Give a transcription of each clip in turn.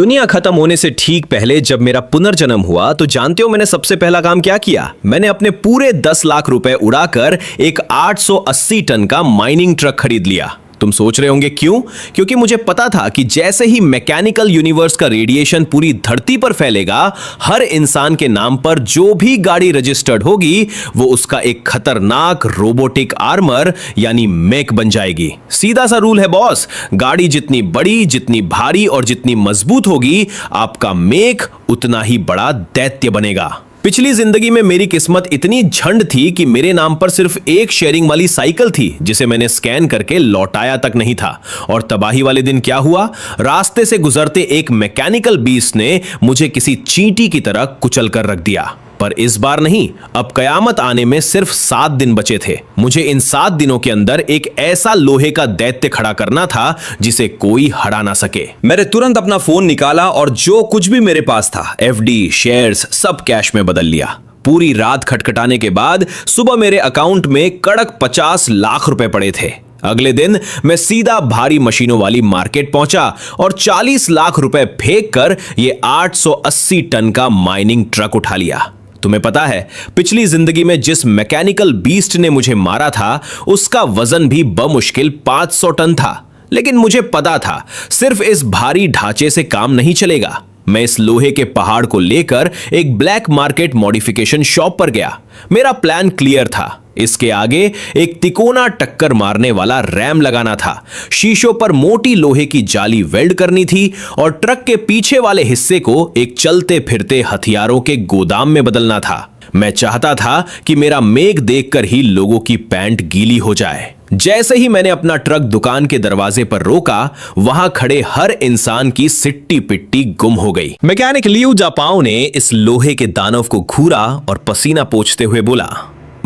दुनिया खत्म होने से ठीक पहले जब मेरा पुनर्जन्म हुआ तो जानते हो मैंने सबसे पहला काम क्या किया? मैंने अपने पूरे 10 लाख रुपए उड़ाकर एक 880 टन का माइनिंग ट्रक खरीद लिया। तुम सोच रहे होंगे क्यों? क्योंकि मुझे पता था कि जैसे ही मैकेनिकल यूनिवर्स का रेडिएशन पूरी धरती पर फैलेगा, हर इंसान के नाम पर जो भी गाड़ी रजिस्टर्ड होगी वो उसका एक खतरनाक रोबोटिक आर्मर यानी मेक बन जाएगी। सीधा सा रूल है बॉस, गाड़ी जितनी बड़ी, जितनी भारी और जितनी मजबूत होगी, आपका मेक उतना ही बड़ा दैत्य बनेगा। पिछली जिंदगी में मेरी किस्मत इतनी झंड थी कि मेरे नाम पर सिर्फ एक शेयरिंग वाली साइकिल थी जिसे मैंने स्कैन करके लौटाया तक नहीं था। और तबाही वाले दिन क्या हुआ? रास्ते से गुजरते एक मैकेनिकल बीस्ट ने मुझे किसी चींटी की तरह कुचल कर रख दिया। पर इस बार नहीं, अब कयामत आने में सिर्फ 7 दिन बचे थे। मुझे इन 7 दिनों के अंदर एक ऐसा लोहे का दैत्य खड़ा करना था जिसे कोई हरा ना सके। मैंने तुरंत अपना फोन निकाला और जो कुछ भी मेरे पास था, एफडी, शेयर्स, सब कैश में बदल लिया। पूरी रात खटखटाने के बाद सुबह मेरे अकाउंट में कड़क 50 लाख रुपए पड़े थे। अगले दिन मैं सीधा भारी मशीनों वाली मार्केट पहुंचा और 40 लाख रुपए फेंक कर ये 880 टन का माइनिंग ट्रक उठा लिया। तुम्हें पता है, पिछली जिंदगी में जिस मैकेनिकल बीस्ट ने मुझे मारा था उसका वजन भी बमुश्किल 500 टन था। लेकिन मुझे पता था सिर्फ इस भारी ढांचे से काम नहीं चलेगा। मैं इस लोहे के पहाड़ को लेकर एक ब्लैक मार्केट मॉडिफिकेशन शॉप पर गया। मेरा प्लान क्लियर था। इसके आगे एक तिकोना टक्कर मारने वाला रैम लगाना था, शीशों पर मोटी लोहे की जाली वेल्ड करनी थी और ट्रक के पीछे वाले हिस्से को एक चलते फिरते हथियारों के गोदाम में बदलना था। मैं चाहता था कि मेरा मेघ देखकर ही लोगों की पैंट गीली हो जाए। जैसे ही मैंने अपना ट्रक दुकान के दरवाजे पर रोका, वहां खड़े हर इंसान की सिट्टी पिट्टी गुम हो गई। मैकेनिक लियू जापाओ ने इस लोहे के दानव को घूरा और पसीना पोंछते हुए बोला,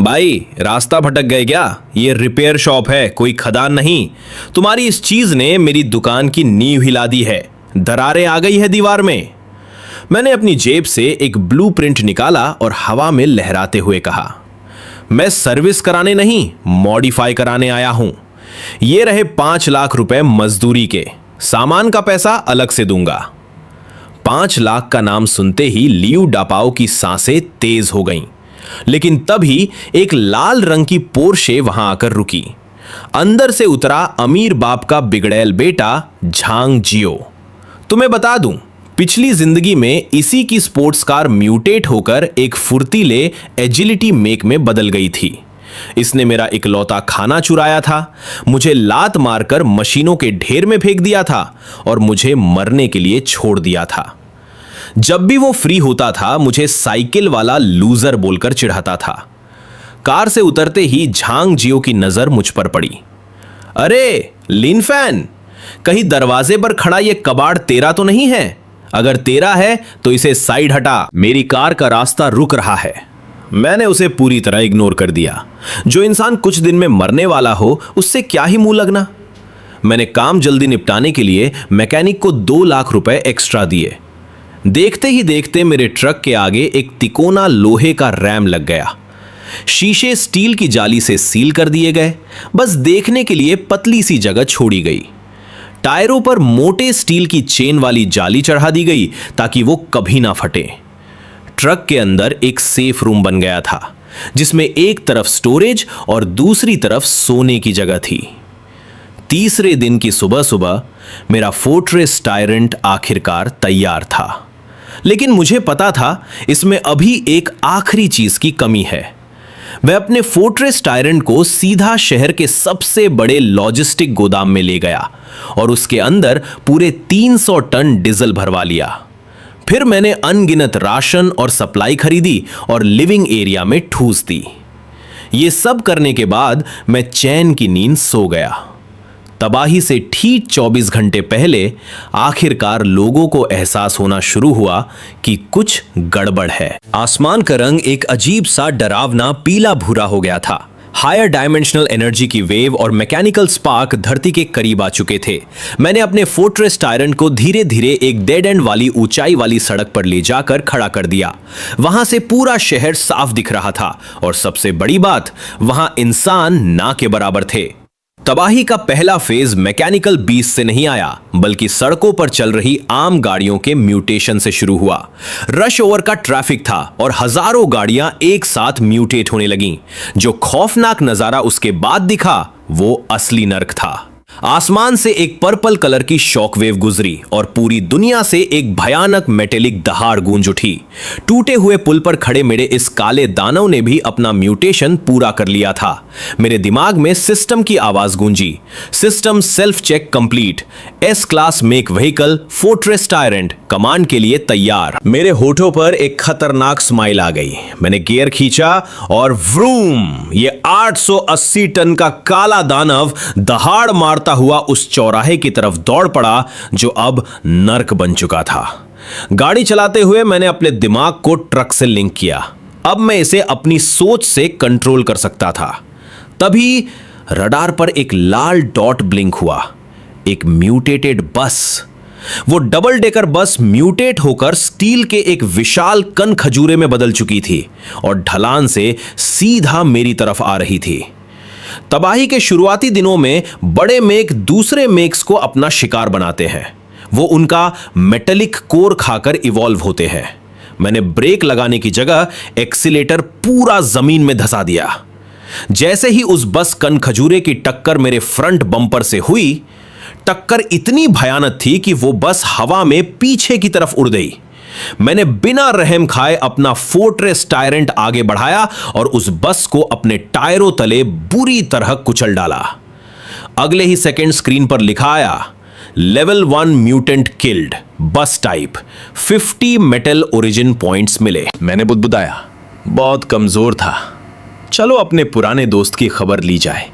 भाई रास्ता भटक गए क्या? ये रिपेयर शॉप है, कोई खदान नहीं। तुम्हारी इस चीज ने मेरी दुकान की नींव हिला दी है। दरारें आ गई है दीवार में। मैंने अपनी जेब से एक ब्लूप्रिंट निकाला और हवा में लहराते हुए कहा, मैं सर्विस कराने नहीं, मॉडिफाई कराने आया हूं। ये रहे 5 लाख रुपए मजदूरी के, सामान का पैसा अलग से दूंगा। 5 लाख का नाम सुनते ही लियू डापाओ की सांसें तेज हो गईं। लेकिन तभी एक लाल रंग की पोर्शे वहां आकर रुकी। अंदर से उतरा अमीर बाप का बिगड़ैल बेटा झांग जियो। तुम्हें बता दूं, पिछली जिंदगी में इसी की स्पोर्ट्स कार म्यूटेट होकर एक फुर्तीले एजिलिटी मेक में बदल गई थी। इसने मेरा इकलौता खाना चुराया था, मुझे लात मारकर मशीनों के ढेर में फेंक दिया था और मुझे मरने के लिए छोड़ दिया था। जब भी वो फ्री होता था मुझे साइकिल वाला लूजर बोलकर चिढ़ाता था। कार से उतरते ही झांग जियो की नजर मुझ पर पड़ी। अरे लिनफैन, कहीं दरवाजे पर खड़ा ये कबाड़ तेरा तो नहीं है? अगर तेरा है तो इसे साइड हटा, मेरी कार का रास्ता रुक रहा है। मैंने उसे पूरी तरह इग्नोर कर दिया। जो इंसान कुछ दिन में मरने वाला हो उससे क्या ही मुंह लगना। मैंने काम जल्दी निपटाने के लिए मैकेनिक को 2 लाख रुपए एक्स्ट्रा दिए। देखते ही देखते मेरे ट्रक के आगे एक तिकोना लोहे का रैम लग गया। शीशे स्टील की जाली से सील कर दिए गए, बस देखने के लिए पतली सी जगह छोड़ी गई। टायरों पर मोटे स्टील की चेन वाली जाली चढ़ा दी गई ताकि वो कभी ना फटे। ट्रक के अंदर एक सेफ रूम बन गया था जिसमें एक तरफ स्टोरेज और दूसरी तरफ सोने की जगह थी। तीसरे दिन की सुबह सुबह मेरा फोर्ट्रेस टायरेंट आखिरकार तैयार था। लेकिन मुझे पता था इसमें अभी एक आखिरी चीज की कमी है। मैं अपने फोर्ट्रेस टायरेंट को सीधा शहर के सबसे बड़े लॉजिस्टिक गोदाम में ले गया और उसके अंदर पूरे 300 टन डीजल भरवा लिया। फिर मैंने अनगिनत राशन और सप्लाई खरीदी और लिविंग एरिया में ठूस दी। ये सब करने के बाद मैं चैन की नींद सो गया। तबाही से ठीक 24 घंटे पहले आखिरकार लोगों को एहसास होना शुरू हुआ कि कुछ गड़बड़ है। आसमान का रंग एक अजीब सा डरावना पीला भूरा हो गया था। हायर डायमेंशनल एनर्जी की वेव और मैकेनिकल स्पार्क धरती के करीब आ चुके थे। मैंने अपने फोर्ट्रेस टायरेंट को धीरे धीरे एक डेड एंड वाली ऊंचाई वाली सड़क पर ले जाकर खड़ा कर दिया। वहां से पूरा शहर साफ दिख रहा था और सबसे बड़ी बात, वहां इंसान ना के बराबर थे। तबाही का पहला फेज मैकेनिकल बीस्ट से नहीं आया, बल्कि सड़कों पर चल रही आम गाड़ियों के म्यूटेशन से शुरू हुआ। रश ओवर का ट्रैफिक था और हजारों गाड़ियां एक साथ म्यूटेट होने लगीं। जो खौफनाक नजारा उसके बाद दिखा वो असली नर्क था। आसमान से एक पर्पल कलर की शॉकवेव गुजरी और पूरी दुनिया से एक भयानक मेटेलिक दहाड़ गूंज उठी। टूटे हुए पुल पर खड़े मेरे इस काले दानव ने भी अपना म्यूटेशन पूरा कर लिया था। मेरे दिमाग में सिस्टम की आवाज गूंजी, system self check complete, S class mech vehicle fortress tyrant command के लिए तैयार। मेरे होठों पर एक खतरनाक स्माइल आ गई। मैंने गियर खींचा और व्रूम, ये 880 टन का काला दानव दहाड़ मारता हुआ उस चौराहे की तरफ दौड़ पड़ा जो अब नर्क बन चुका था। गाड़ी चलाते हुए मैंने अपने दिमाग को ट्रक से लिंक किया। अब मैं इसे अपनी सोच से कंट्रोल कर सकता था। तभी रडार पर एक लाल डॉट ब्लिंक हुआ। एक म्यूटेटेड बस। वो डबल डेकर बस म्यूटेट होकर स्टील के एक विशाल कन खजूरे में बदल चुकी थी और ढलान से सीधा मेरी तरफ आ रही थी। तबाही के शुरुआती दिनों में बड़े मेक दूसरे मेक्स को अपना शिकार बनाते हैं। वो उनका मेटेलिक कोर खाकर इवॉल्व होते हैं। मैंने ब्रेक लगाने की जगह एक्सीलेटर पूरा जमीन में धंसा दिया। जैसे ही उस बस कन खजूरे की टक्कर मेरे फ्रंट बम्पर से हुई, टक्कर इतनी भयानक थी कि वो बस हवा में पीछे की तरफ उड़ गई। मैंने बिना रहम खाए अपना फोर्ट्रेस टायरेंट आगे बढ़ाया और उस बस को अपने टायरों तले बुरी तरह कुचल डाला। अगले ही सेकंड स्क्रीन पर लिखा आया, लेवल 1 म्यूटेंट किल्ड, बस टाइप, 50 मेटल ओरिजिन पॉइंट्स मिले। मैंने बुदबुदाया, बहुत कमजोर था, चलो अपने पुराने दोस्त की खबर ली जाए।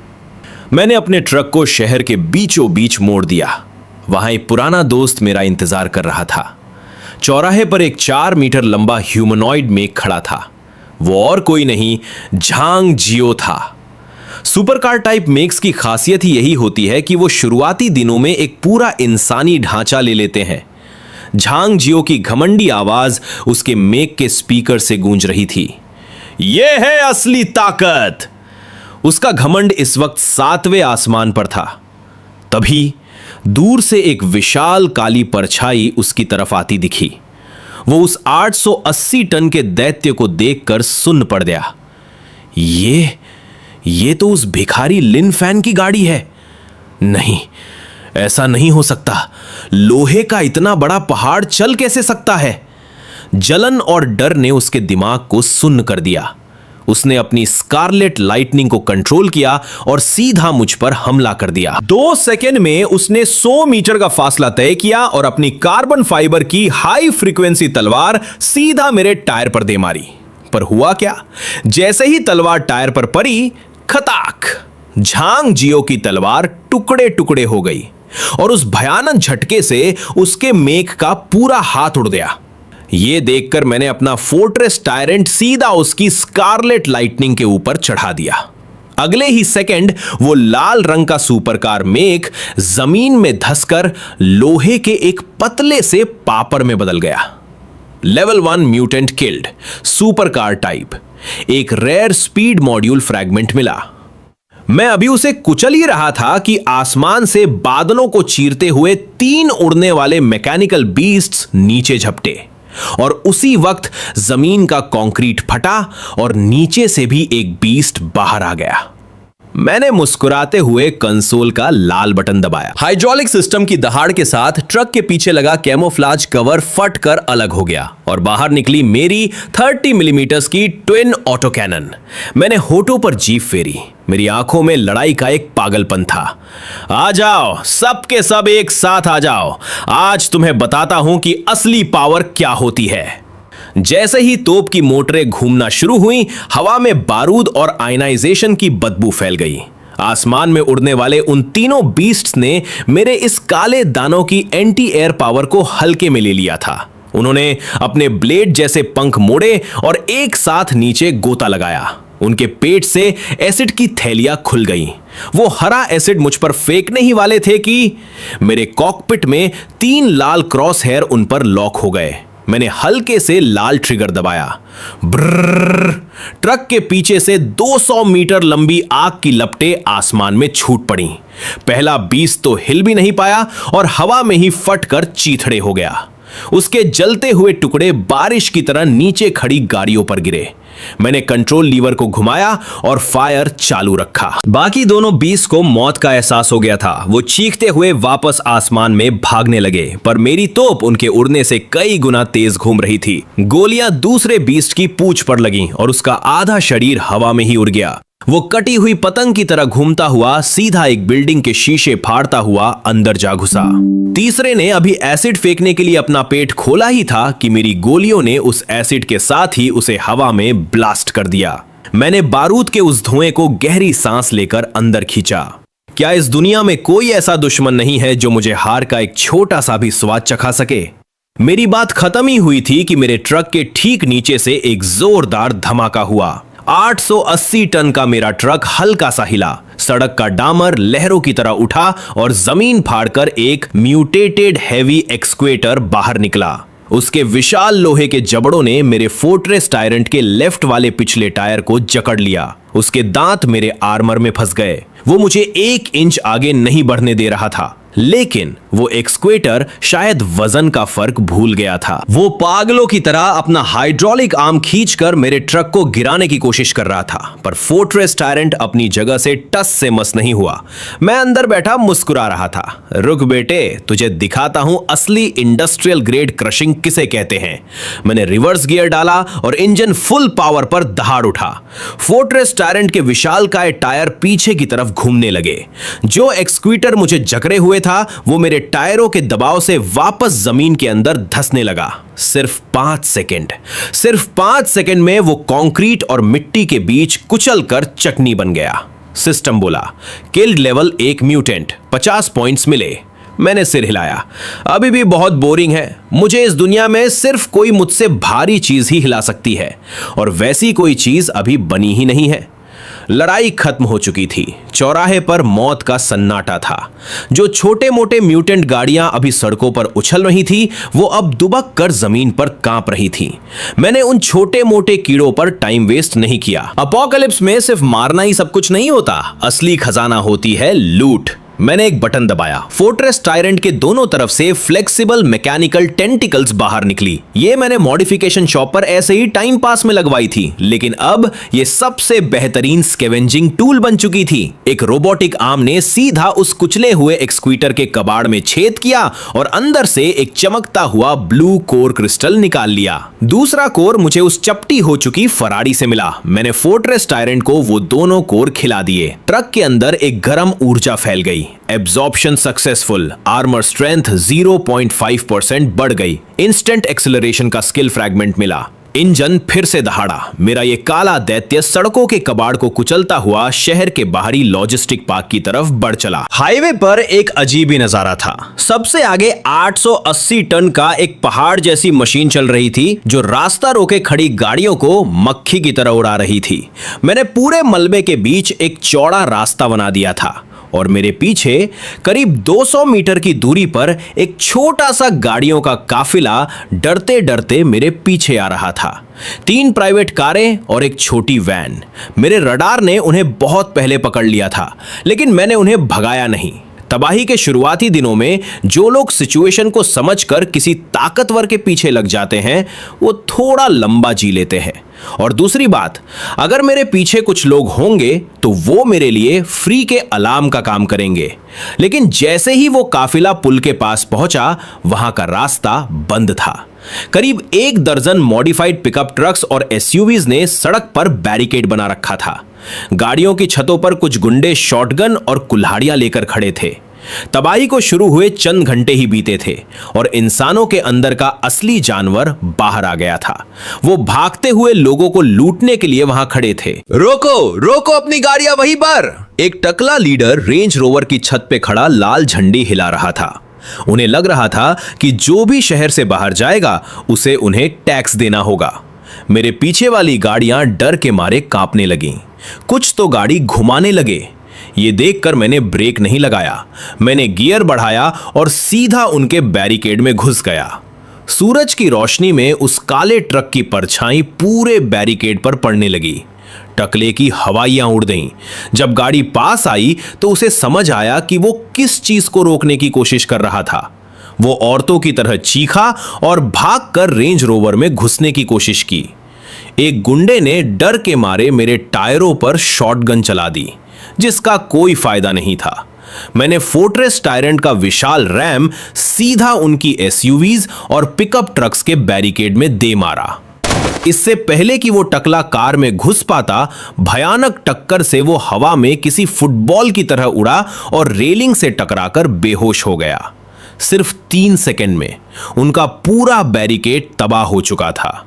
मैंने अपने ट्रक को शहर के बीचों बीच मोड़ दिया। वहां एक पुराना दोस्त मेरा इंतजार कर रहा था। चौराहे पर एक 4 मीटर लंबा ह्यूमनॉइड मेक खड़ा था। वो और कोई नहीं, झांग जियो था। सुपरकार टाइप मेक्स की खासियत ही यही होती है कि वो शुरुआती दिनों में एक पूरा इंसानी ढांचा ले लेते हैं। झांग जियो की घमंडी आवाज उसके मेक के स्पीकर से गूंज रही थी। ये है असली ताकत। उसका घमंड इस वक्त 7वें आसमान पर था। तभी दूर से एक विशाल काली परछाई उसकी तरफ आती दिखी। वो उस 880 टन के दैत्य को देखकर सुन्न पड़ गया। ये तो उस भिखारी लिन फैन की गाड़ी है। नहीं, ऐसा नहीं हो सकता। लोहे का इतना बड़ा पहाड़ चल कैसे सकता है? जलन और डर ने उसके दिमाग को सुन्न कर दिया। उसने अपनी स्कारलेट लाइटनिंग को कंट्रोल किया और सीधा मुझ पर हमला कर दिया। 2 सेकंड में उसने 100 मीटर का फासला तय किया और अपनी कार्बन फाइबर की हाई फ्रीक्वेंसी तलवार सीधा मेरे टायर पर दे मारी। पर हुआ क्या? जैसे ही तलवार टायर पर पड़ी, खताक, झांग जियो की तलवार टुकड़े टुकड़े हो गई और उस भयानक झटके से उसके मेक का पूरा हाथ उड़ गया। ये देखकर मैंने अपना फोर्ट्रेस टायरेंट सीधा उसकी स्कारलेट लाइटनिंग के ऊपर चढ़ा दिया। अगले ही सेकंड वो लाल रंग का सुपरकार मेक जमीन में धंसकर लोहे के एक पतले से पापर में बदल गया। Level 1 mutant killed, supercar type, एक रेयर स्पीड मॉड्यूल फ्रैगमेंट मिला। मैं अभी उसे कुचल ही रहा था कि आसमान से बादलों को चीरते हुए 3 उड़ने वाले मैकेनिकल बीस्ट्स नीचे झपटे और उसी वक्त जमीन का कंक्रीट फटा और नीचे से भी एक बीस्ट बाहर आ गया। मैंने मुस्कुराते हुए कंसोल का लाल बटन दबाया। हाइड्रोलिक सिस्टम की दहाड़ के साथ ट्रक के पीछे लगा कैमोफ्लेज कवर फट कर अलग हो गया और बाहर निकली मेरी 30 मिलीमीटर की ट्विन ऑटो कैनन। मैंने होठों पर जीभ फेरी। मेरी आंखों में लड़ाई का एक पागलपन था। आ जाओ, सबके सब एक साथ आ जाओ। आज तुम्हें बताता हूं कि असली पावर क्या होती है। जैसे ही तोप की मोटरें घूमना शुरू हुई, हवा में बारूद और आयनाइजेशन की बदबू फैल गई। आसमान में उड़ने वाले उन तीनों बीस्ट्स ने मेरे इस काले दानों की एंटी एयर पावर को हल्के में ले लिया था। उन्होंने अपने ब्लेड जैसे पंख मोड़े और एक साथ नीचे गोता लगाया। उनके पेट से एसिड की थैलियां खुल गईं। वो हरा एसिड मुझ पर फेंकने ही वाले थे कि मेरे कॉकपिट में 3 लाल क्रॉस हेयर उन पर लॉक हो गए। मैंने हल्के से लाल ट्रिगर दबाया। ब्रर्र, ट्रक के पीछे से 200 मीटर लंबी आग की लपटें आसमान में छूट पड़ी। पहला बीस्ट तो हिल भी नहीं पाया और हवा में ही फटकर चीथड़े हो गया। उसके जलते हुए टुकड़े बारिश की तरह नीचे खड़ी गाड़ियों पर गिरे। मैंने कंट्रोल लीवर को घुमाया और फायर चालू रखा। बाकी दोनों बीस्ट को मौत का एहसास हो गया था। वो चीखते हुए वापस आसमान में भागने लगे, पर मेरी तोप उनके उड़ने से कई गुना तेज घूम रही थी। गोलियां दूसरे बीस्ट की पूंछ पर लगीं और उसका आधा शरीर हवा में ही उड़ गया। वो कटी हुई पतंग की तरह घूमता हुआ सीधा एक बिल्डिंग के शीशे फाड़ता हुआ अंदर जा घुसा। तीसरे ने अभी एसिड फेंकने के लिए अपना पेट खोला ही था कि मेरी गोलियों ने उस एसिड के साथ ही उसे हवा में ब्लास्ट कर दिया। मैंने बारूद के उस धुएं को गहरी सांस लेकर अंदर खींचा। क्या इस दुनिया में कोई ऐसा दुश्मन नहीं है जो मुझे हार का एक छोटा सा भी स्वाद चखा सके? मेरी बात खत्म ही हुई थी कि मेरे ट्रक के ठीक नीचे से एक जोरदार धमाका हुआ। 880 टन का मेरा ट्रक हल्का सा हिला, सड़क का डामर लहरों की तरह उठा और जमीन फाड़कर एक म्यूटेटेड हैवी एक्सक्वेटर बाहर निकला। उसके विशाल लोहे के जबड़ों ने मेरे फोर्ट्रेस टायरेंट के लेफ्ट वाले पिछले टायर को जकड़ लिया। उसके दांत मेरे आर्मर में फंस गए। वो मुझे 1 इंच आगे नहीं बढ़ने दे रहा था, लेकिन वो एक्सक्वेटर शायद वजन का फर्क भूल गया था। वो पागलों की तरह अपना हाइड्रोलिक आर्म खींचकर मेरे ट्रक को गिराने की कोशिश कर रहा था, पर फोर्ट्रेस टायरेंट अपनी जगह से टस से मस नहीं हुआ। मैं अंदर बैठा मुस्कुरा रहा था। रुक बेटे, तुझे दिखाता हूं असली इंडस्ट्रियल ग्रेड क्रशिंग किसे कहते हैं। मैंने रिवर्स गियर डाला और इंजन फुल पावर पर दहाड़ उठा। फोर्ट्रेस टायरेंट के विशालकाय टायर पीछे की तरफ घूमने लगे। जो एक्सक्वेटर मुझे जकड़े हुए था वो मेरे टायरों के दबाव से वापस जमीन के अंदर धंसने लगा। सिर्फ 5 सेकंड में वो कंक्रीट और मिट्टी के बीच कुचल कर चटनी बन गया। सिस्टम बोला, किल्ड लेवल 1 म्यूटेंट, 50 पॉइंट्स मिले। मैंने सिर हिलाया। अभी भी बहुत बोरिंग है। मुझे इस दुनिया में सिर्फ कोई मुझसे भारी चीज ही हिला सकती है, और वैसी कोई चीज अभी बनी ही नहीं है। लड़ाई खत्म हो चुकी थी। चौराहे पर मौत का सन्नाटा था। जो छोटे मोटे म्यूटेंट गाड़ियां अभी सड़कों पर उछल रही थी, वो अब दुबक कर जमीन पर कांप रही थी। मैंने उन छोटे मोटे कीड़ों पर टाइम वेस्ट नहीं किया। अपोकलिप्स में सिर्फ मारना ही सब कुछ नहीं होता, असली खजाना होती है लूट। मैंने एक बटन दबाया। फोर्ट्रेस टायरेंट के दोनों तरफ से फ्लेक्सिबल मैकेनिकल टेंटिकल्स बाहर निकली। ये मैंने मॉडिफिकेशन शॉप पर ऐसे ही टाइम पास में लगवाई थी, लेकिन अब ये सबसे बेहतरीन स्कैवेंजिंग टूल बन चुकी थी। एक रोबोटिक आर्म ने सीधा उस कुचले हुए एक्सक्वेटर के कबाड़ में छेद किया और अंदर से एक चमकता हुआ ब्लू कोर क्रिस्टल निकाल लिया। दूसरा कोर मुझे उस चपटी हो चुकी फरारी से मिला। मैंने फोर्ट्रेस टायरेंट को वो दोनों कोर खिला दिए। ट्रक के अंदर एक गर्म ऊर्जा फैल गई। एब्जॉर्प्शन सक्सेसफुल, आर्मर स्ट्रेंथ 0.5% बढ़ गई। इंस्टेंट एक्सेलरेशन का स्किल फ्रैगमेंट मिला। इंजन फिर से दहाड़ा। मेरा ये काला दैत्य सड़कों के कबाड़ को कुचलता हुआ शहर के बाहरी लॉजिस्टिक पार्क की तरफ बढ़ चला। हाईवे पर एक अजीब ही नजारा था। सबसे आगे 880 टन का एक पहाड़ जैसी मशीन चल रही थी, जो रास्ता रोके खड़ी गाड़ियों को मक्खी की तरह उड़ा रही थी। मैंने पूरे मलबे के बीच एक चौड़ा रास्ता बना दिया था और मेरे पीछे करीब 200 मीटर की दूरी पर एक छोटा सा गाड़ियों का काफिला डरते डरते मेरे पीछे आ रहा था। 3 प्राइवेट कारें और एक छोटी वैन। मेरे रडार ने उन्हें बहुत पहले पकड़ लिया था, लेकिन मैंने उन्हें भगाया नहीं। तबाही के शुरुआती दिनों में जो लोग सिचुएशन को समझकर किसी ताकतवर के पीछे लग जाते हैं, वो थोड़ा लंबा जी लेते हैं। और दूसरी बात, अगर मेरे पीछे कुछ लोग होंगे तो वो मेरे लिए फ्री के अलार्म का काम करेंगे। लेकिन जैसे ही वो काफिला पुल के पास पहुंचा, वहां का रास्ता बंद था। करीब 1 दर्जन मॉडिफाइड पिकअप ट्रक्स और एसयूवीज ने सड़क पर बैरिकेड बना रखा था। गाड़ियों की छतों पर कुछ गुंडे शॉटगन और कुल्हाड़ियां लेकर खड़े थे। तबाही को शुरू हुए चंद घंटे ही बीते थे और इंसानों के अंदर का असली जानवर बाहर आ गया था। वो भागते हुए लोगों को लूटने के लिए वहां खड़े थे। रोको रोको अपनी गाड़ियां वहीं पर। एक टकला लीडर रेंज रोवर की छत पे खड़ा लाल झंडी हिला रहा था। उन्हें लग रहा था कि जो भी शहर से बाहर जाएगा उसे उन्हें टैक्स देना होगा। मेरे पीछे वाली गाड़ियां डर के मारे कांपने लगीं। कुछ तो गाड़ी घुमाने लगे। ये देखकर मैंने ब्रेक नहीं लगाया। मैंने गियर बढ़ाया और सीधा उनके बैरिकेड में घुस गया। सूरज की रोशनी में उस काले ट्रक की परछाई पूरे बैरिकेड पर पड़ने लगी। टकले की हवाइयां उड़ गईं। जब गाड़ी पास आई तो उसे समझ आया कि वो किस चीज को रोकने की कोशिश कर रहा था। वो औरतों की तरह चीखा और भागकर रेंज रोवर में घुसने की कोशिश की। एक गुंडे ने डर के मारे मेरे टायरों पर शॉटगन चला दी, जिसका कोई फायदा नहीं था। मैंने फोर्ट्रेस टायरेंट का विशाल रैम सीधा उनकी एसयूवीज और पिकअप ट्रक्स के बैरिकेड में दे मारा। इससे पहले कि वो टकला कार में घुस पाता, भयानक टक्कर से वो हवा में किसी फुटबॉल की तरह उड़ा और रेलिंग से टकराकर बेहोश हो गया। सिर्फ 3 सेकंड में उनका पूरा बैरिकेड तबाह हो चुका था।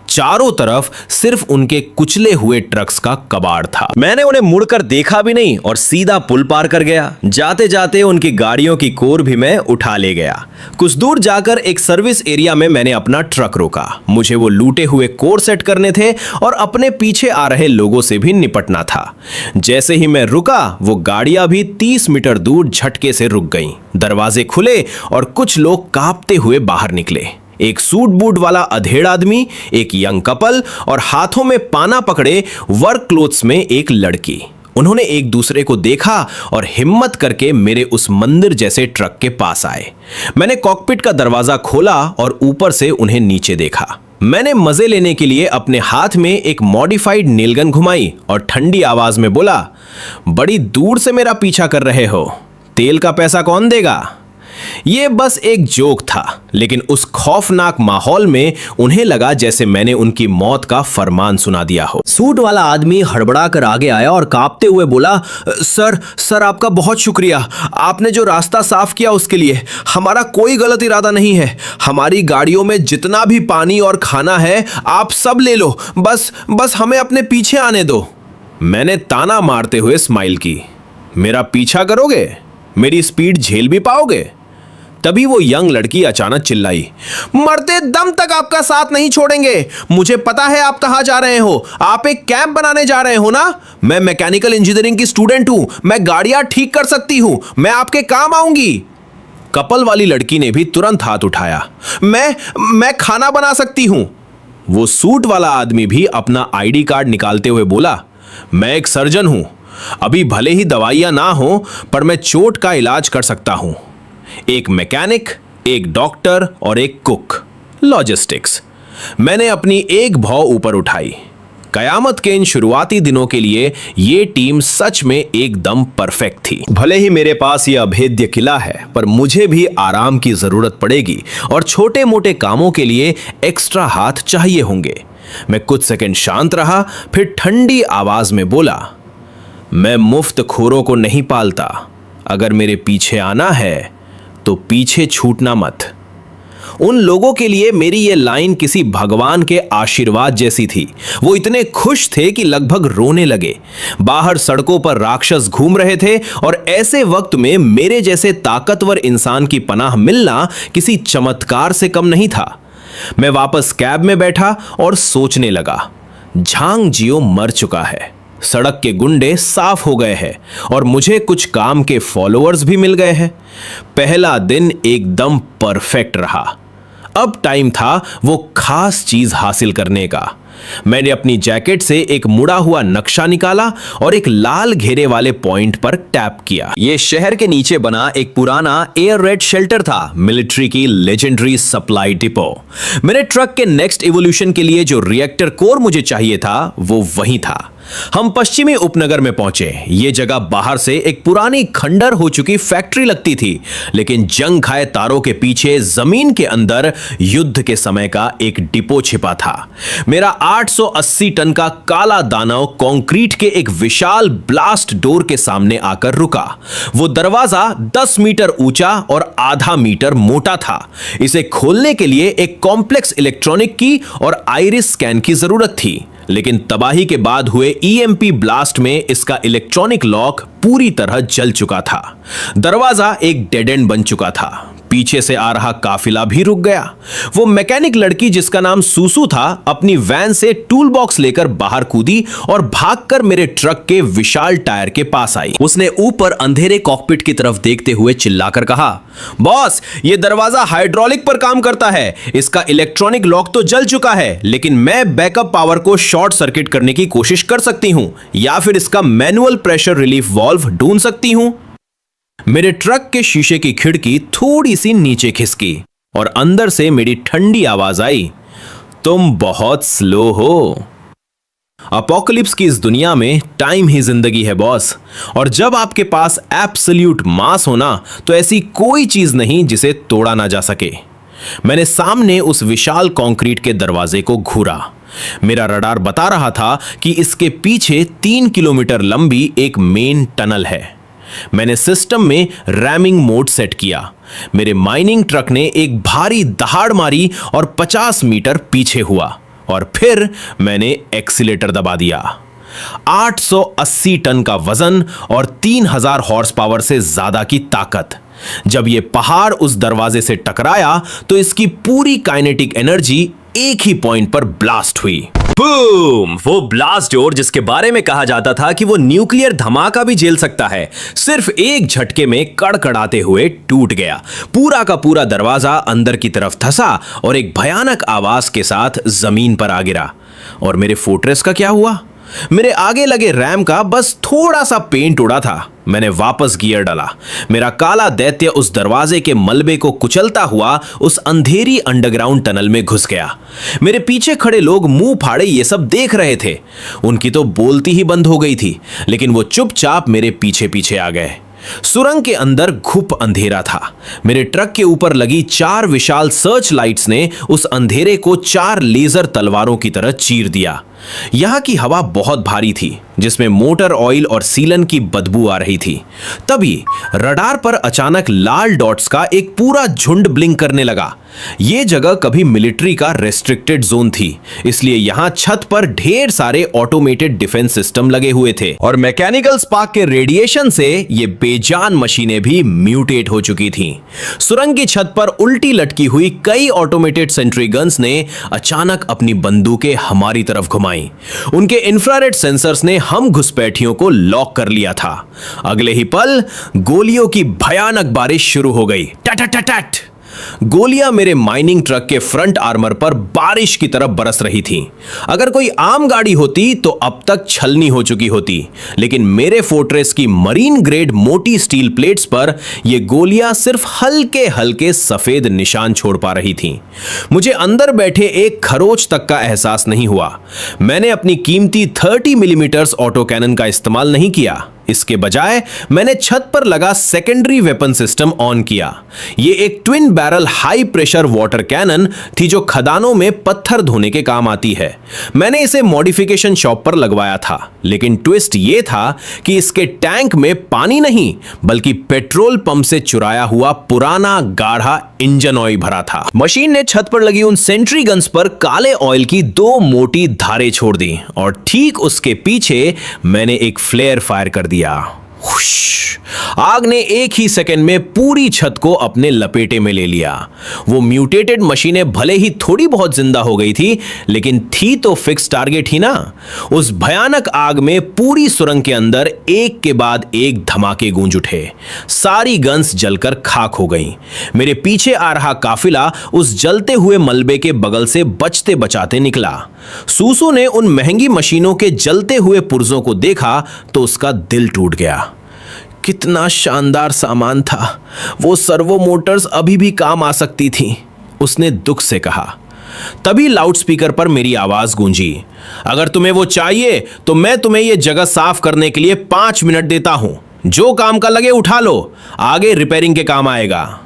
चारों तरफ सिर्फ उनके कुचले हुए ट्रक्स का कबाड़ था। मैंने उन्हें मुड़कर देखा भी नहीं और सीधा पुल पार कर गया। जाते जाते उनकी गाड़ियों की कोर भी मैं उठा ले गया। कुछ दूर जाकर एक सर्विस एरिया में मैंने अपना ट्रक रोका। मुझे वो लूटे हुए कोर सेट करने थे और अपने पीछे आ रहे लोगों से भी निपटना था। जैसे ही मैं रुका, वो गाड़ियां भी 30 मीटर दूर झटके से रुक गईं। दरवाजे खुले और कुछ लोग कांपते हुए बाहर निकले। एक सूट बूट वाला अधेड़ आदमी, एक यंग कपल और हाथों में पाना पकड़े वर्क क्लोथ्स में एक लड़की। उन्होंने एक दूसरे को देखा और हिम्मत करके मेरे उस मंदिर जैसे ट्रक के पास आए। मैंने कॉकपिट का दरवाजा खोला और ऊपर से उन्हें नीचे देखा। मैंने मजे लेने के लिए अपने हाथ में एक मॉडिफाइड नेलगन घुमाई और ठंडी आवाज में बोला, बड़ी दूर से मेरा पीछा कर रहे हो, तेल का पैसा कौन देगा? ये बस एक जोक था, लेकिन उस खौफनाक माहौल में उन्हें लगा जैसे मैंने उनकी मौत का फरमान सुना दिया हो। सूट वाला आदमी हड़बड़ा कर आगे आया और कांपते हुए बोला, सर आपका बहुत शुक्रिया। आपने जो रास्ता साफ किया उसके लिए। हमारा कोई गलत इरादा नहीं है। हमारी गाड़ियों में जितना भी पानी और खाना है आप सब ले लो, बस हमें अपने पीछे आने दो। मैंने ताना मारते हुए स्माइल की। मेरा पीछा करोगे? मेरी स्पीड झेल भी पाओगे? तभी वो यंग लड़की अचानक चिल्लाई, मरते दम तक आपका साथ नहीं छोड़ेंगे। मुझे पता है आप कहां जा रहे हो। आप एक कैंप बनाने जा रहे हो ना? मैं मैकेनिकल इंजीनियरिंग की स्टूडेंट हूं। मैं गाड़ियां ठीक कर सकती हूं। मैं आपके काम आऊंगी। कपल वाली लड़की ने भी तुरंत हाथ उठाया। मैं खाना बना सकती हूं। वो सूट वाला आदमी भी अपना आईडी कार्ड निकालते हुए बोला, मैं एक सर्जन हूं। अभी भले ही दवाइयां ना हो, पर मैं चोट का इलाज कर सकता हूं। एक मैकेनिक, एक डॉक्टर और एक कुक, लॉजिस्टिक्स। मैंने अपनी एक भौं ऊपर उठाई। कयामत के इन शुरुआती दिनों के लिए ये टीम सच में एकदम परफेक्ट थी। भले ही मेरे पास ये अभेद्य किला है, पर मुझे भी आराम की जरूरत पड़ेगी और छोटे मोटे कामों के लिए एक्स्ट्रा हाथ चाहिए होंगे। मैं कुछ सेकंड शांत रहा, फिर ठंडी आवाज में बोला, मैं मुफ्त खोरों को नहीं पालता। अगर मेरे पीछे आना है तो पीछे छूटना मत। उन लोगों के लिए मेरी ये लाइन किसी भगवान के आशीर्वाद जैसी थी। वो इतने खुश थे कि लगभग रोने लगे। बाहर सड़कों पर राक्षस घूम रहे थे और ऐसे वक्त में मेरे जैसे ताकतवर इंसान की पनाह मिलना किसी चमत्कार से कम नहीं था। मैं वापस कैब में बैठा और सोचने लगा, झांग जियो मर चुका है, सड़क के गुंडे साफ हो गए हैं और मुझे कुछ काम के फॉलोअर्स भी मिल गए हैं। पहला दिन एकदम परफेक्ट रहा। अब टाइम था वो खास चीज हासिल करने का। मैंने अपनी जैकेट से एक मुड़ा हुआ नक्शा निकाला और एक लाल घेरे वाले पॉइंट पर टैप किया। यह शहर के नीचे बना एक पुराना एयर रेड शेल्टर था, मिलिट्री की लेजेंडरी सप्लाई डिपो। मेरे ट्रक के नेक्स्ट इवोल्यूशन के लिए जो रिएक्टर कोर मुझे चाहिए था, वो वहीं था। हम पश्चिमी उपनगर में पहुंचे। ये जगह बाहर से एक पुरानी खंडर हो चुकी फैक्ट्री लगती थी, लेकिन जंग खाए तारों के पीछे जमीन के अंदर युद्ध के समय का एक डिपो छिपा था। मेरा 880 टन का काला दानव कंक्रीट के एक विशाल ब्लास्ट डोर के सामने आकर रुका। वो दरवाजा 10 मीटर ऊंचा और आधा मीटर मोटा था। इसे खोलने के लिए एक कॉम्प्लेक्स इलेक्ट्रॉनिक की और आइरिस स्कैन की जरूरत थी, लेकिन तबाही के बाद हुए ईएमपी ब्लास्ट में इसका इलेक्ट्रॉनिक लॉक पूरी तरह जल चुका था। दरवाजा एक डेड एंड बन चुका था। पीछे से आ रहा काफिला भी रुक गया। वो मैकेनिक लड़की जिसका नाम सूसू था अपनी वैन से टूल बॉक्स लेकर बाहर कूदी और भागकर मेरे ट्रक के विशाल टायर के पास आई। उसने ऊपर अंधेरे कॉकपिट की तरफ देखते हुए चिल्लाकर कहा, बॉस, ये दरवाजा हाइड्रोलिक पर काम करता है। इसका इलेक्ट्रॉनिक लॉक तो जल चुका है, लेकिन मैं बैकअप पावर को शॉर्ट सर्किट करने की कोशिश कर सकती हूं या फिर इसका मैनुअल प्रेशर रिलीफ वाल्व ढूंढ सकती हूं। मेरे ट्रक के शीशे की खिड़की थोड़ी सी नीचे खिसकी और अंदर से मेरी ठंडी आवाज आई, तुम बहुत स्लो हो। अपोकलिप्स की इस दुनिया में टाइम ही जिंदगी है बॉस, और जब आपके पास एब्सोल्यूट मास होना तो ऐसी कोई चीज नहीं जिसे तोड़ा ना जा सके। मैंने सामने उस विशाल कंक्रीट के दरवाजे को घूरा। मेरा रडार बता रहा था कि इसके पीछे 3 किलोमीटर लंबी एक मेन टनल है। मैंने सिस्टम में रैमिंग मोड सेट किया। मेरे माइनिंग ट्रक ने एक भारी दहाड़ मारी और 50 मीटर पीछे हुआ और फिर मैंने एक्सीलेटर दबा दिया। 880 टन का वजन और 3000 हॉर्स पावर से ज्यादा की ताकत। जब यह पहाड़ उस दरवाजे से टकराया तो इसकी पूरी काइनेटिक एनर्जी एक ही पॉइंट पर ब्लास्ट हुई। बूम! वो ब्लास्ट डोर जिसके बारे में कहा जाता था कि वो न्यूक्लियर धमाका भी झेल सकता है, सिर्फ एक झटके में कड़कड़ाते हुए टूट गया। पूरा का पूरा दरवाजा अंदर की तरफ धंसा और एक भयानक आवाज के साथ जमीन पर आ गिरा। और मेरे फोर्ट्रेस का क्या हुआ? मेरे आगे लगे रैम का बस थोड़ा सा पेंट उड़ा था। मैंने वापस गियर डाला। मेरा काला दैत्य उस दरवाजे के मलबे को कुचलता हुआ उस अंधेरी अंडरग्राउंड टनल में घुस गया। मेरे पीछे खड़े लोग मुंह फाड़े ये सब देख रहे थे। उनकी तो बोलती ही बंद हो गई थी, लेकिन वो चुपचाप मेरे पीछे पीछे आ गए। सुरंग के अंदर घुप अंधेरा था। मेरे ट्रक के ऊपर लगी 4 विशाल सर्च लाइट्स ने उस अंधेरे को 4 लेजर तलवारों की तरह चीर दिया। यहां की हवा बहुत भारी थी, जिसमें मोटर ऑयल और सीलन की बदबू आ रही थी। तभी रडार पर अचानक लाल डॉट्स का एक पूरा झुंड ब्लिंक करने लगा। यह जगह कभी मिलिट्री का रेस्ट्रिक्टेड जोन थी, इसलिए यहां छत पर ढेर सारे ऑटोमेटेड डिफेंस सिस्टम लगे हुए थे और मैकेनिकल स्पार्क के रेडिएशन से ये बेजान मशीनें भी म्यूटेट हो चुकी थीं। सुरंग की छत पर उल्टी लटकी हुई कई ऑटोमेटेड सेंट्री गन्स ने अचानक अपनी बंदूकें हमारी तरफ घुमाई। उनके इंफ्रारेड सेंसर्स ने हम घुसपैठियों को लॉक कर लिया था। अगले ही पल गोलियों की भयानक बारिश शुरू हो गई। टट गोलियां मेरे माइनिंग ट्रक के फ्रंट आर्मर पर बारिश की तरह बरस रही थीं। अगर कोई आम गाड़ी होती तो अब तक छलनी हो चुकी होती, लेकिन मेरे फोर्ट्रेस की मरीन ग्रेड मोटी स्टील प्लेट्स पर ये गोलियां सिर्फ हल्के हल्के सफेद निशान छोड़ पा रही थीं। मुझे अंदर बैठे एक खरोच तक का एहसास नहीं हुआ। मैंने अपनी कीमती 30 मिलीमीटर्स ऑटो कैनन का इस्तेमाल नहीं किया। इसके बजाय मैंने छत पर लगा सेकेंडरी वेपन सिस्टम ऑन किया। यह एक twin barrel high pressure water cannon थी जो खदानों में पत्थर धोने के काम आती है। मैंने इसे मॉडिफिकेशन शॉप पर लगवाया था, लेकिन ट्विस्ट यह था कि इसके टैंक में पानी नहीं बल्कि पेट्रोल पंप से चुराया हुआ पुराना गाढ़ा इंजन ऑयल भरा था। मशीन ने छत पर लगी उन सेंट्री गन्स पर काले ऑयल की 2 मोटी धारें छोड़ दी और ठीक उसके पीछे मैंने एक फ्लेयर फायर कर दिया। आग ने एक ही सेकंड में पूरी छत को अपने लपेटे में ले लिया। वो म्यूटेटेड मशीनें भले ही थोड़ी बहुत जिंदा हो गई थी, लेकिन थी तो फिक्स टारगेट ही ना। उस भयानक आग में पूरी सुरंग के अंदर एक के बाद एक धमाके गूंज उठे। सारी गन्स जलकर खाक हो गईं। मेरे पीछे आ रहा काफिला उस जलते हुए मलबे के बगल से बचते बचाते निकला। सूसू ने उन महंगी मशीनों के जलते हुए पुर्जों को देखा तो उसका दिल टूट गया। कितना शानदार सामान था। वो सर्वो मोटर्स अभी भी काम आ सकती थीं, उसने दुख से कहा। तभी लाउडस्पीकर पर मेरी आवाज गूंजी, अगर तुम्हें वो चाहिए तो मैं तुम्हें ये जगह साफ करने के लिए 5 मिनट देता हूं। जो काम का लगे उठा लो, आगे रिपेयरिंग के काम आएगा।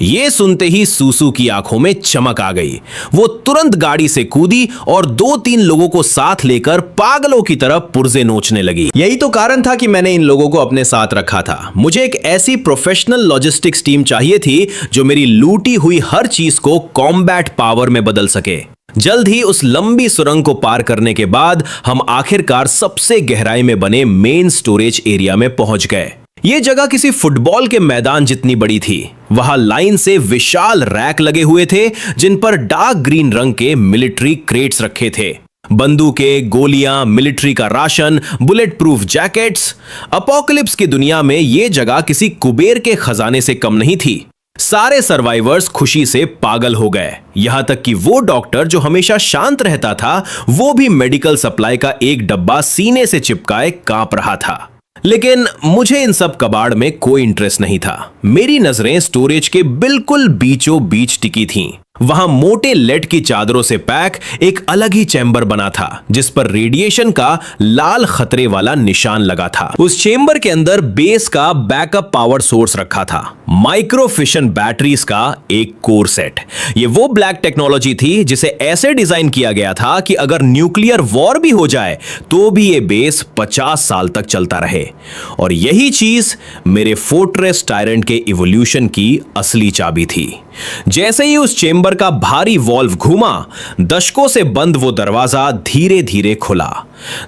ये सुनते ही सूसू की आंखों में चमक आ गई। वो तुरंत गाड़ी से कूदी और 2-3 लोगों को साथ लेकर पागलों की तरह पुर्जे नोचने लगी। यही तो कारण था कि मैंने इन लोगों को अपने साथ रखा था। मुझे एक ऐसी प्रोफेशनल लॉजिस्टिक्स टीम चाहिए थी जो मेरी लूटी हुई हर चीज को कॉम्बैट पावर में बदल सके। जल्द ही उस लंबी सुरंग को पार करने के बाद हम आखिरकार सबसे गहराई में बने मेन स्टोरेज एरिया में पहुंच गए। ये जगह किसी फुटबॉल के मैदान जितनी बड़ी थी। वहां लाइन से विशाल रैक लगे हुए थे जिन पर डार्क ग्रीन रंग के मिलिट्री क्रेट्स रखे थे। बंदूकें, गोलियां, मिलिट्री का ration, bullet proof jackets. Apocalypse की दुनिया में यह जगह किसी कुबेर के खजाने से कम नहीं थी। सारे सर्वाइवर्स खुशी से पागल हो गए, यहां तक कि वो डॉक्टर जो हमेशा शांत रहता था वो भी मेडिकल सप्लाई का एक डब्बा सीने से चिपकाए कांप रहा था। लेकिन मुझे इन सब कबाड़ में कोई इंटरेस्ट नहीं था। मेरी नजरें स्टोरेज के बिल्कुल बीचों बीच टिकी थीं। वहां मोटे लेड की चादरों से पैक एक अलग ही चैम्बर बना था जिस पर रेडिएशन का लाल खतरे वाला निशान लगा था। उस चैम्बर के अंदर बेस का बैकअप पावर सोर्स रखा था, माइक्रो फिशन बैटरीज का एक कोर सेट। ये वो ब्लैक टेक्नोलॉजी थी जिसे ऐसे डिजाइन किया गया था कि अगर न्यूक्लियर वॉर भी हो जाए तो भी ये बेस 50 साल तक चलता रहे। और यही चीज मेरे फोर्ट्रेस टायरेंट के इवोल्यूशन की असली चाबी थी। जैसे ही उस चेंबर का भारी वॉल्व घूमा, दशकों से बंद वो दरवाजा धीरे धीरे खुला।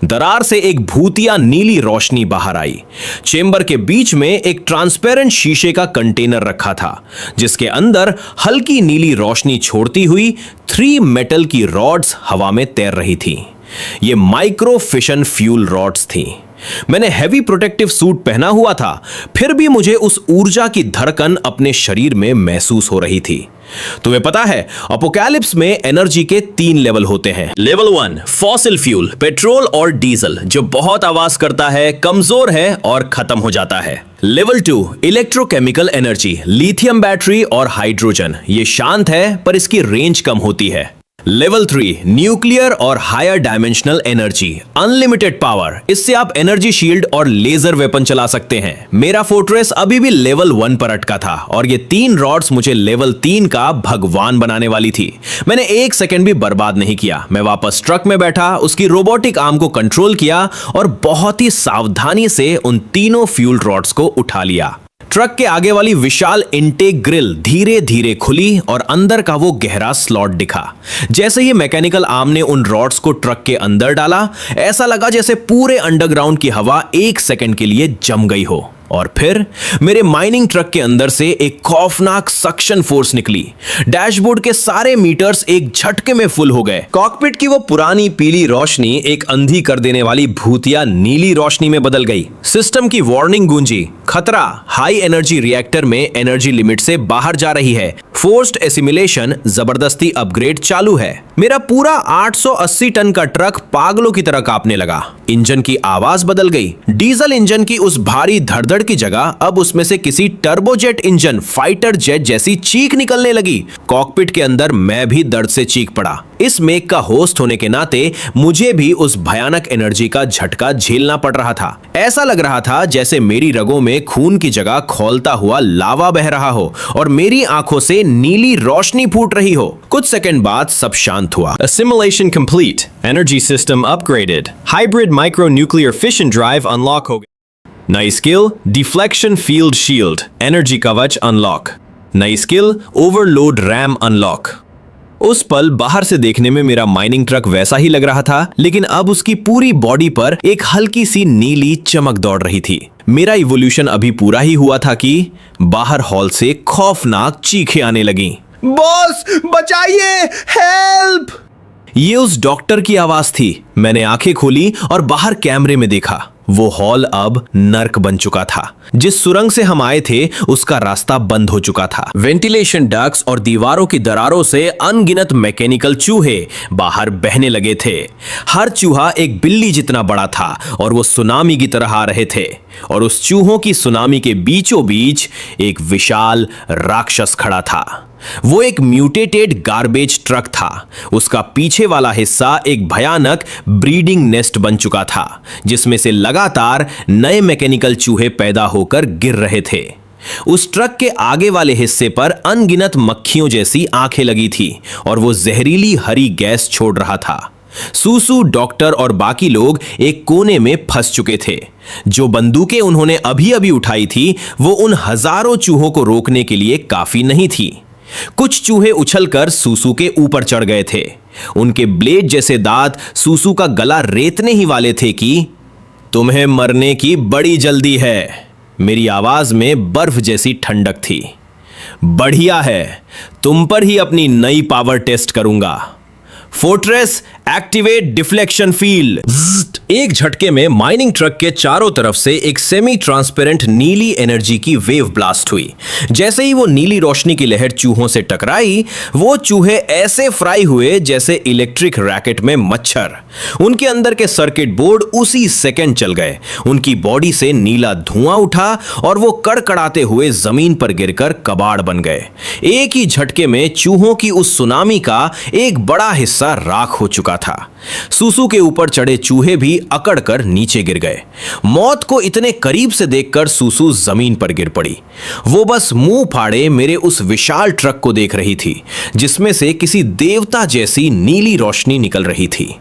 दरार से एक भूतिया नीली रोशनी बाहर आई। चेंबर के बीच में एक ट्रांसपेरेंट शीशे का कंटेनर रखा था जिसके अंदर हल्की नीली रोशनी छोड़ती हुई 3 मेटल की रॉड्स हवा में तैर रही थी। ये माइक्रो फिशन फ्यूल रॉड्स थी। मैंने हैवी प्रोटेक्टिव सूट पहना हुआ था, फिर भी मुझे उस ऊर्जा की धड़कन अपने शरीर में महसूस हो रही थी। तुम्हें पता है, अपोकैलिप्स में एनर्जी के 3 लेवल होते हैं। लेवल 1 फॉसिल फ्यूल, पेट्रोल और डीजल, जो बहुत आवाज करता है, कमजोर है और खत्म हो जाता है। Level 2 electrochemical energy, lithium battery और हाइड्रोजन। ये शांत है पर इसकी रेंज कम होती है। लेवल 3 न्यूक्लियर और higher dimensional energy, unlimited power. इससे आप एनर्जी शील्ड और लेजर वेपन चला सकते हैं। मेरा फोर्ट्रेस अभी भी लेवल 1 पर अटका था और ये 3 रॉड्स मुझे लेवल 3 का भगवान बनाने वाली थी। मैंने 1 सेकंड भी बर्बाद नहीं किया। मैं वापस ट्रक में बैठा, उसकी रोबोटिक आर्म को कंट्रोल किया और बहुत ही सावधानी से उन तीनों फ्यूल रॉड्स को उठा लिया। ट्रक के आगे वाली विशाल इनटेक ग्रिल धीरे धीरे खुली और अंदर का वो गहरा स्लॉट दिखा। जैसे ही मैकेनिकल आर्म ने उन रॉड्स को ट्रक के अंदर डाला, ऐसा लगा जैसे पूरे अंडरग्राउंड की हवा 1 सेकंड के लिए जम गई हो। और फिर मेरे माइनिंग ट्रक के अंदर से एक खौफनाक सक्शन फोर्स निकली। डैशबोर्ड के सारे मीटर्स एक झटके में फुल हो गए। कॉकपिट की वो पुरानी पीली रोशनी एक अंधी कर देने वाली भूतिया नीली रोशनी में बदल गई। सिस्टम की वार्निंग गूंजी, खतरा, हाई एनर्जी रिएक्टर में एनर्जी लिमिट से बाहर जा रही है। फोर्स्ड एसिमिलेशन, जबरदस्ती अपग्रेड चालू है। मेरा पूरा 880 टन का ट्रक पागलों की तरह कांपने लगा। इंजन की आवाज बदल गई। डीजल इंजन की उस भारी धड़धड़ की जगह अब उसमें से किसी टर्बोजेट इंजन, फाइटर जेट जैसी चीख निकलने लगी। कॉकपिट के अंदर मैं भी दर्द से चीख पड़ा। इस मेक का होस्ट होने के नाते मुझे भी उस भयानक एनर्जी का झटका झेलना पड़ रहा था। ऐसा लग रहा था जैसे मेरी रगों में खून की जगह खौलता हुआ लावा बह रहा हो और मेरी आंखों से नीली रोशनी फूट रही हो। कुछ सेकंड बाद सब शांत हुआ। Assimilation complete. Energy system upgraded. Hybrid micronuclear fission drive unlock हो गई। नई skill deflection field shield, energy कवच अनलॉक। नई स्किल ओवरलोड रैम अनलॉक। उस पल बाहर से देखने में मेरा माइनिंग ट्रक वैसा ही लग रहा था, लेकिन अब उसकी पूरी बॉडी पर एक हल्की सी नीली चमक दौड़ रही थी। मेरा इवोल्यूशन अभी पूरा ही हुआ था कि बाहर हॉल से खौफनाक चीखें आने लगी। बॉस बचाइए, हेल्प! ये उस डॉक्टर की आवाज थी। मैंने आंखें खोली और बाहर कैमरे में देखा। वो हॉल अब नर्क बन चुका था। जिस सुरंग से हम आए थे उसका रास्ता बंद हो चुका था। वेंटिलेशन डक्ट्स और दीवारों की दरारों से अनगिनत मैकेनिकल चूहे बाहर बहने लगे थे। हर चूहा एक बिल्ली जितना बड़ा था और वो सुनामी की तरह आ रहे थे। और उस चूहों की सुनामी के बीचों बीच एक विशाल राक्षस खड़ा था। वो एक म्यूटेटेड गार्बेज ट्रक था। उसका पीछे वाला हिस्सा एक भयानक ब्रीडिंग नेस्ट बन चुका था जिसमें से लगातार नए मैकेनिकल चूहे पैदा होकर गिर रहे थे। उस ट्रक के आगे वाले हिस्से पर अनगिनत मक्खियों जैसी आंखें लगी थी और वो जहरीली हरी गैस छोड़ रहा था। सूसू, डॉक्टर और बाकी लोग एक कोने में फंस चुके थे। जो बंदूकें उन्होंने अभी अभी उठाई थी वो उन हजारों चूहों को रोकने के लिए काफी नहीं थी। कुछ चूहे उछलकर सूसू के ऊपर चढ़ गए थे। उनके ब्लेड जैसे दांत सूसू का गला रेतने ही वाले थे कि तुम्हें मरने की बड़ी जल्दी है। मेरी आवाज में बर्फ जैसी ठंडक थी। बढ़िया है, तुम पर ही अपनी नई पावर टेस्ट करूंगा। Fortress activate deflection field. एक झटके में माइनिंग ट्रक के चारों तरफ से एक सेमी ट्रांसपेरेंट नीली एनर्जी की वेव ब्लास्ट हुई। जैसे ही वो नीली रोशनी की लहर चूहों से टकराई, वो चूहे ऐसे फ्राई हुए जैसे इलेक्ट्रिक रैकेट में मच्छर। उनके अंदर के सर्किट बोर्ड उसी सेकंड चल गए। उनकी बॉडी से नीला धुआं उठा और वो कड़कड़ाते हुए जमीन पर गिरकर कबाड़ बन गए। एक ही झटके में चूहों की उस सुनामी का एक बड़ा हिस्सा राख हो चुका था। सूसू के ऊपर चढ़े चूहे भी अकड़कर नीचे गिर गए। मौत को इतने करीब से देखकर सूसू जमीन पर गिर पड़ी। वो बस मुंह फाड़े मेरे उस विशाल ट्रक को देख रही थी, जिसमें से किसी देवता जैसी नीली रोशनी निकल रही थी।